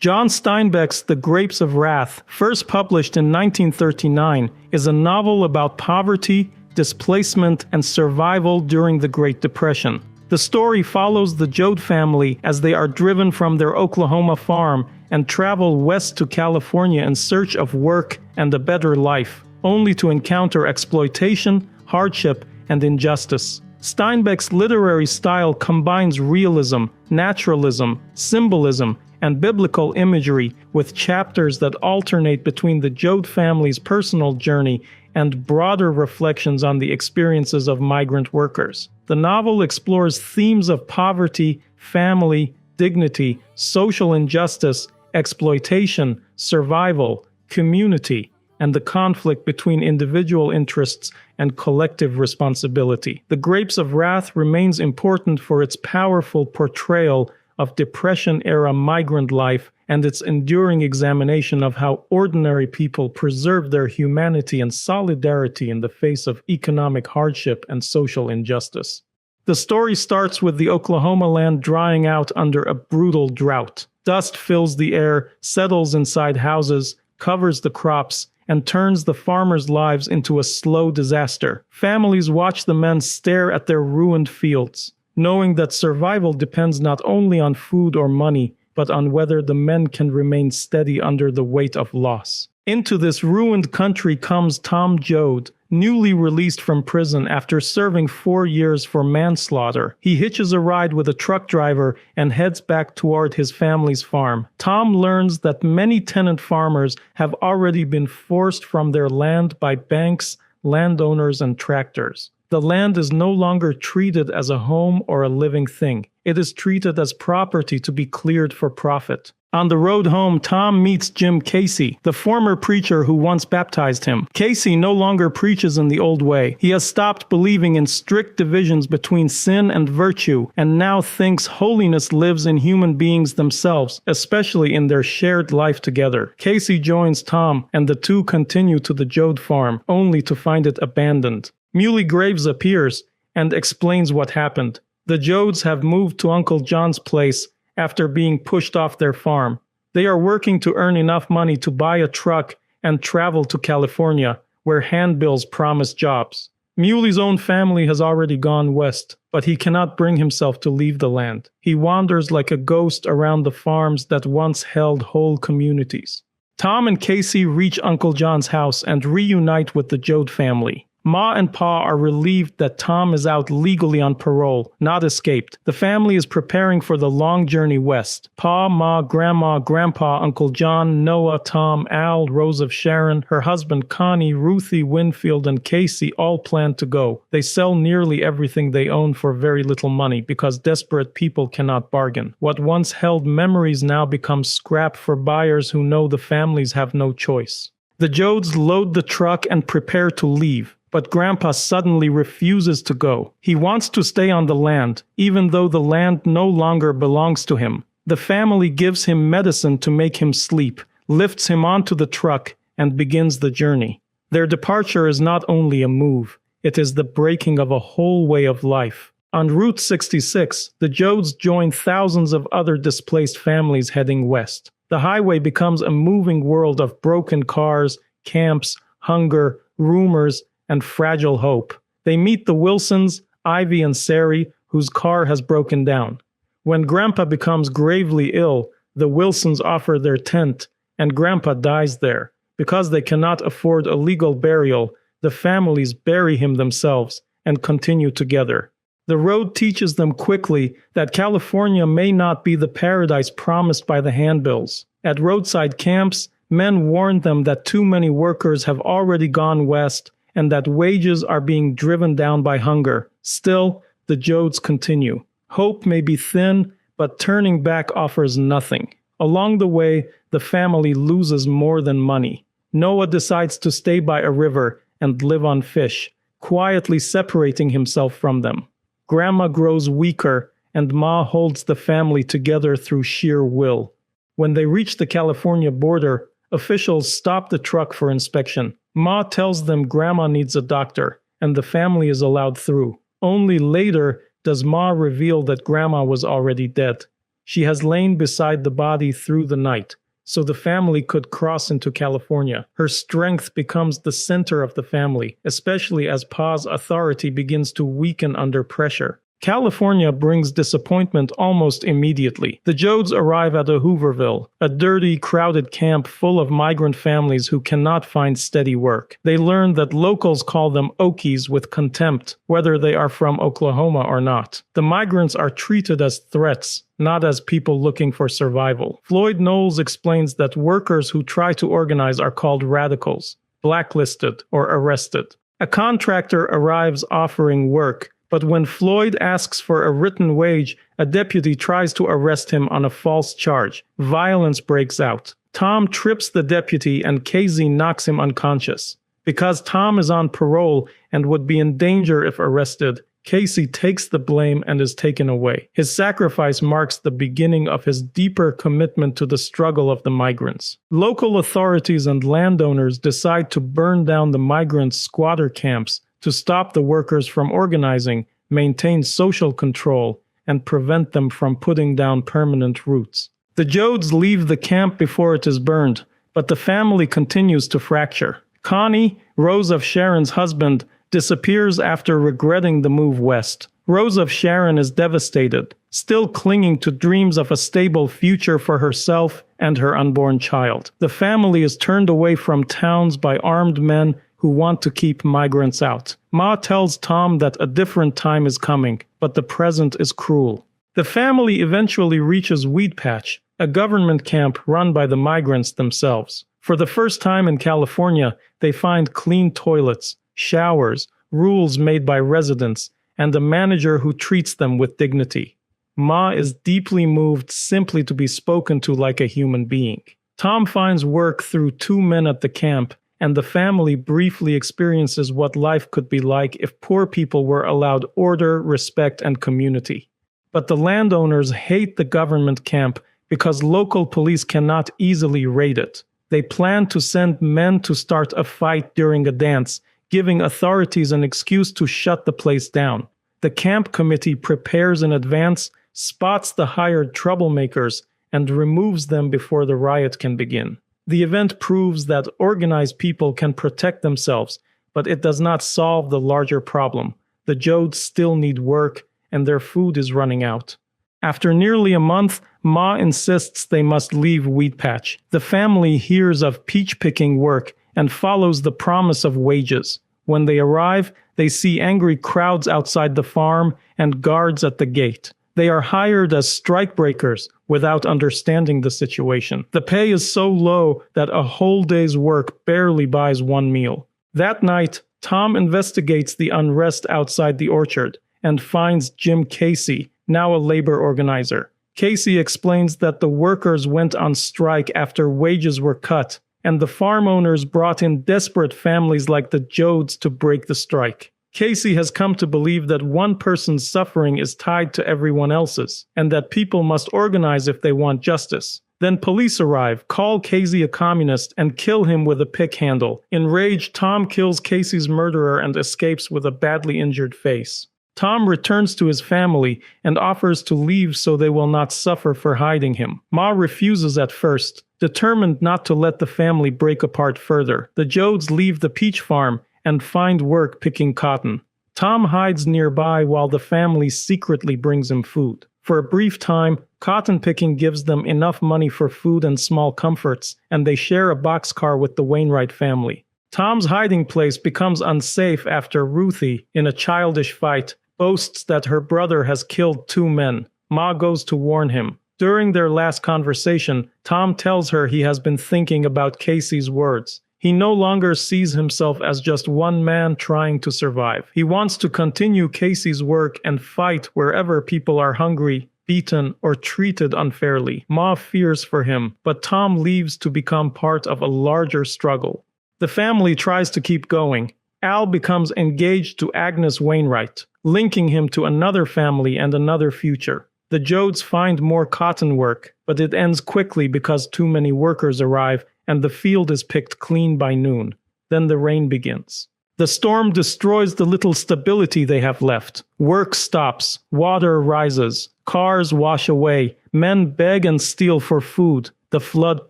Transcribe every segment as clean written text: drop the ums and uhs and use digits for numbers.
John Steinbeck's The Grapes of Wrath, first published in 1939, is a novel about poverty, displacement, and survival during the Great Depression. The story follows the Joad family as they are driven from their Oklahoma farm and travel west to California in search of work and a better life, only to encounter exploitation, hardship, and injustice. Steinbeck's literary style combines realism, naturalism, symbolism, and biblical imagery with chapters that alternate between the Joad family's personal journey and broader reflections on the experiences of migrant workers. The novel explores themes of poverty, family, dignity, social injustice, exploitation, survival, community, and the conflict between individual interests and collective responsibility. The Grapes of Wrath remains important for its powerful portrayal of Depression-era migrant life and its enduring examination of how ordinary people preserve their humanity and solidarity in the face of economic hardship and social injustice. The story starts with the Oklahoma land drying out under a brutal drought. Dust fills the air, settles inside houses, covers the crops, and turns the farmers' lives into a slow disaster. Families watch the men stare at their ruined fields, knowing that survival depends not only on food or money, but on whether the men can remain steady under the weight of loss. Into this ruined country comes Tom Joad, newly released from prison after serving 4 years for manslaughter. He hitches a ride with a truck driver and heads back toward his family's farm. Tom learns that many tenant farmers have already been forced from their land by banks, landowners, and tractors. The land is no longer treated as a home or a living thing. It is treated as property to be cleared for profit. On the road home, Tom meets Jim Casy, the former preacher who once baptized him. Casy no longer preaches in the old way. He has stopped believing in strict divisions between sin and virtue, and now thinks holiness lives in human beings themselves, especially in their shared life together. Casy joins Tom, and the two continue to the Joad farm, only to find it abandoned. Muley Graves appears and explains what happened. The Joads have moved to Uncle John's place after being pushed off their farm. They are working to earn enough money to buy a truck and travel to California, where handbills promise jobs. Muley's own family has already gone west, but he cannot bring himself to leave the land. He wanders like a ghost around the farms that once held whole communities. Tom and Casey reach Uncle John's house and reunite with the Joad family. Ma and Pa are relieved that Tom is out legally on parole, not escaped. The family is preparing for the long journey west. Pa, Ma, Grandma, Grandpa, Uncle John, Noah, Tom, Al, Rose of Sharon, her husband Connie, Ruthie, Winfield, and Casey all plan to go. They sell nearly everything they own for very little money because desperate people cannot bargain. What once held memories now becomes scrap for buyers who know the families have no choice. The Joads load the truck and prepare to leave. But Grandpa suddenly refuses to go. He wants to stay on the land, even though the land no longer belongs to him. The family gives him medicine to make him sleep, lifts him onto the truck, and begins the journey. Their departure is not only a move, it is the breaking of a whole way of life. On Route 66, the Joads join thousands of other displaced families heading west. The highway becomes a moving world of broken cars, camps, hunger, rumors, and fragile hope. They meet the Wilsons, Ivy and Sari, whose car has broken down. When Grandpa becomes gravely ill, the Wilsons offer their tent, and Grandpa dies there. Because they cannot afford a legal burial, the families bury him themselves and continue together. The road teaches them quickly that California may not be the paradise promised by the handbills. At roadside camps, men warn them that too many workers have already gone west and that wages are being driven down by hunger. Still, the Joads continue. Hope may be thin, but turning back offers nothing. Along the way, the family loses more than money. Noah decides to stay by a river and live on fish, quietly separating himself from them. Grandma grows weaker, and Ma holds the family together through sheer will. When they reach the California border, officials stop the truck for inspection. Ma tells them Grandma needs a doctor, and the family is allowed through. Only later does Ma reveal that Grandma was already dead. She has lain beside the body through the night, so the family could cross into California. Her strength becomes the center of the family, especially as Pa's authority begins to weaken under pressure. California brings disappointment almost immediately. The Joads arrive at a Hooverville, a dirty, crowded camp full of migrant families who cannot find steady work. They learn that locals call them Okies with contempt, whether they are from Oklahoma or not. The migrants are treated as threats, not as people looking for survival. Floyd Knowles explains that workers who try to organize are called radicals, blacklisted, or arrested. A contractor arrives offering work, but when Floyd asks for a written wage, a deputy tries to arrest him on a false charge. Violence breaks out. Tom trips the deputy and Casey knocks him unconscious. Because Tom is on parole and would be in danger if arrested, Casey takes the blame and is taken away. His sacrifice marks the beginning of his deeper commitment to the struggle of the migrants. Local authorities and landowners decide to burn down the migrants' squatter camps to stop the workers from organizing, maintain social control, and prevent them from putting down permanent roots. The Joads leave the camp before it is burned, but the family continues to fracture. Connie, Rose of Sharon's husband, disappears after regretting the move west. Rose of Sharon is devastated, still clinging to dreams of a stable future for herself and her unborn child. The family is turned away from towns by armed men who want to keep migrants out. Ma tells Tom that a different time is coming, but the present is cruel. The family eventually reaches Weed Patch, a government camp run by the migrants themselves. For the first time in California, they find clean toilets, showers, rules made by residents, and a manager who treats them with dignity. Ma is deeply moved simply to be spoken to like a human being. Tom finds work through 2 men at the camp, and the family briefly experiences what life could be like if poor people were allowed order, respect, and community. But the landowners hate the government camp because local police cannot easily raid it. They plan to send men to start a fight during a dance, giving authorities an excuse to shut the place down. The camp committee prepares in advance, spots the hired troublemakers, and removes them before the riot can begin. The event proves that organized people can protect themselves, but it does not solve the larger problem. The Joads still need work, and their food is running out. After nearly a month, Ma insists they must leave Weed Patch. The family hears of peach-picking work and follows the promise of wages. When they arrive, they see angry crowds outside the farm and guards at the gate. They are hired as strikebreakers without understanding the situation. The pay is so low that a whole day's work barely buys one meal. That night, Tom investigates the unrest outside the orchard and finds Jim Casy, now a labor organizer. Casey explains that the workers went on strike after wages were cut, and the farm owners brought in desperate families like the Joads to break the strike. Casey has come to believe that one person's suffering is tied to everyone else's, and that people must organize if they want justice. Then police arrive, call Casey a communist, and kill him with a pick handle. Enraged, Tom kills Casey's murderer and escapes with a badly injured face. Tom returns to his family and offers to leave so they will not suffer for hiding him. Ma refuses at first, determined not to let the family break apart further. The Joads leave the peach farm and find work picking cotton. Tom hides nearby while the family secretly brings him food. For a brief time, cotton picking gives them enough money for food and small comforts, and they share a boxcar with the Wainwright family. Tom's hiding place becomes unsafe after Ruthie, in a childish fight, boasts that her brother has killed 2 men. Ma goes to warn him. During their last conversation, Tom tells her he has been thinking about Casey's words. He no longer sees himself as just one man trying to survive. He wants to continue Casey's work and fight wherever people are hungry, beaten, or treated unfairly. Ma fears for him, but Tom leaves to become part of a larger struggle. The family tries to keep going. Al becomes engaged to Agnes Wainwright, linking him to another family and another future. The Joads find more cotton work, but it ends quickly because too many workers arrive and the field is picked clean by noon. Then the rain begins. The storm destroys the little stability they have left. Work stops, water rises, cars wash away, Men beg and steal for food. The flood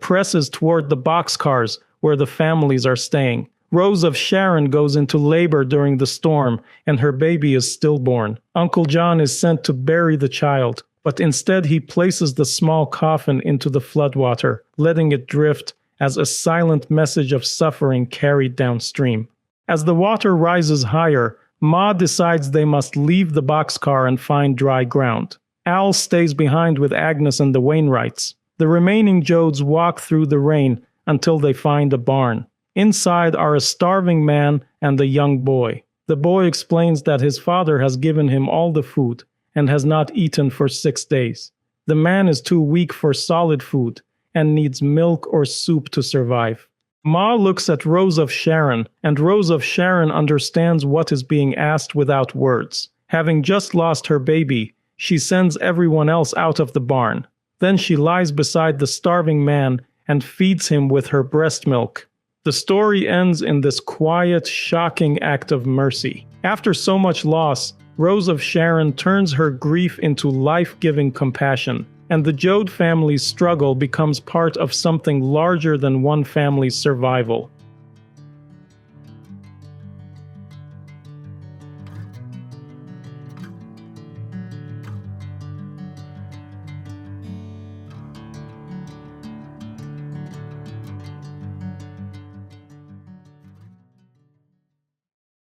presses toward the boxcars where the families are staying. Rose of Sharon goes into labor during the storm, and her baby is stillborn. Uncle John is sent to bury the child, but instead he places the small coffin into the floodwater, letting it drift as a silent message of suffering carried downstream. As the water rises higher, Ma decides they must leave the boxcar and find dry ground. Al stays behind with Agnes and the Wainwrights. The remaining Joads walk through the rain until they find a barn. Inside are a starving man and a young boy. The boy explains that his father has given him all the food and has not eaten for 6 days. The man is too weak for solid food and needs milk or soup to survive. Ma looks at Rose of Sharon, and Rose of Sharon understands what is being asked without words. Having just lost her baby, she sends everyone else out of the barn. Then she lies beside the starving man and feeds him with her breast milk. The story ends in this quiet, shocking act of mercy. After so much loss, Rose of Sharon turns her grief into life-giving compassion, and the Joad family's struggle becomes part of something larger than one family's survival.